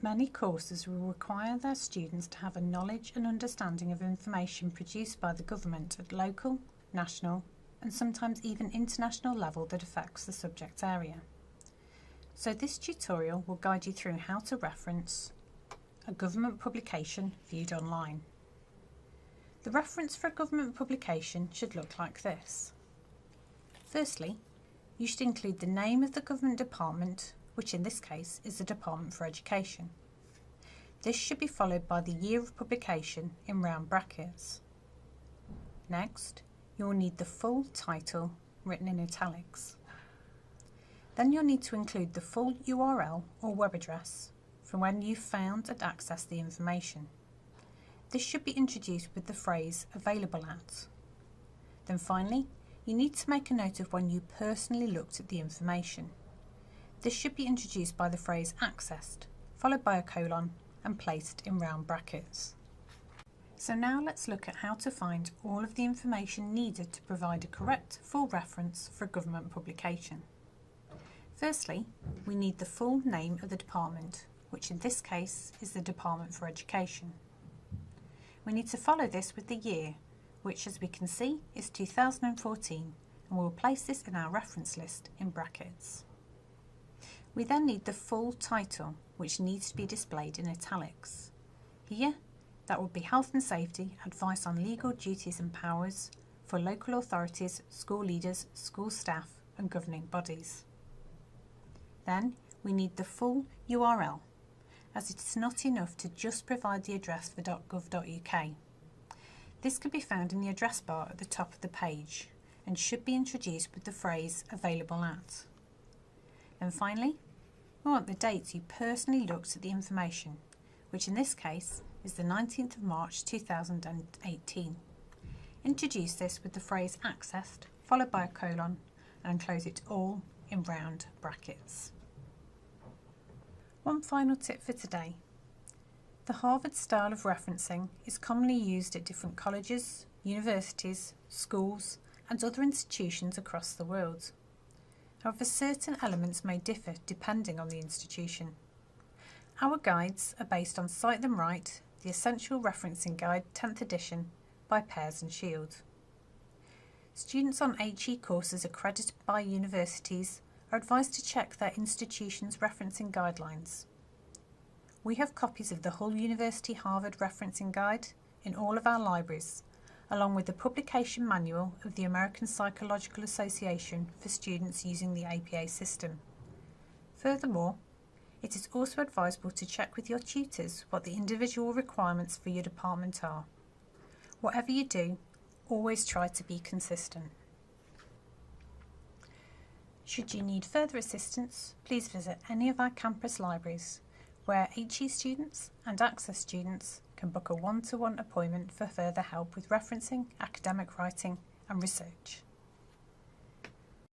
Many courses will require their students to have a knowledge and understanding of information produced by the government at local, national, and sometimes even international level that affects the subject area. So this tutorial will guide you through how to reference a government publication viewed online. The reference for a government publication should look like this. Firstly, you should include the name of the government department, which in this case is the Department for Education. This should be followed by the year of publication in round brackets. Next, you will need the full title written in italics. Then you'll need to include the full URL or web address from when you found and accessed the information. This should be introduced with the phrase available at. Then finally, you need to make a note of when you personally looked at the information. This should be introduced by the phrase accessed, followed by a colon and placed in round brackets. So now let's look at how to find all of the information needed to provide a correct full reference for a government publication. Firstly, we need the full name of the department, which in this case is the Department for Education. We need to follow this with the year, which as we can see is 2014, and we'll place this in our reference list in brackets. We then need the full title, which needs to be displayed in italics. Here, that would be Health and Safety, Advice on Legal Duties and Powers for Local Authorities, School Leaders, School Staff and Governing Bodies. Then, we need the full URL, as it is not enough to just provide the address for .gov.uk. This can be found in the address bar at the top of the page and should be introduced with the phrase available at. And finally, we want the dates you personally looked at the information, which in this case is the 19th of March 2018. Introduce this with the phrase accessed, followed by a colon, and enclose it all in round brackets. One final tip for today. The Harvard style of referencing is commonly used at different colleges, universities, schools, and other institutions across the world. However, certain elements may differ depending on the institution. Our guides are based on Cite Them Right, the Essential Referencing Guide 10th edition by Pears and Shield. Students on HE courses accredited by universities are advised to check their institution's referencing guidelines. We have copies of the Hull University Harvard Referencing Guide in all of our libraries, along with the publication manual of the American Psychological Association for students using the APA system. Furthermore, it is also advisable to check with your tutors what the individual requirements for your department are. Whatever you do, always try to be consistent. Should you need further assistance, please visit any of our campus libraries, where HE students and Access students can book a one-to-one appointment for further help with referencing, academic writing and research.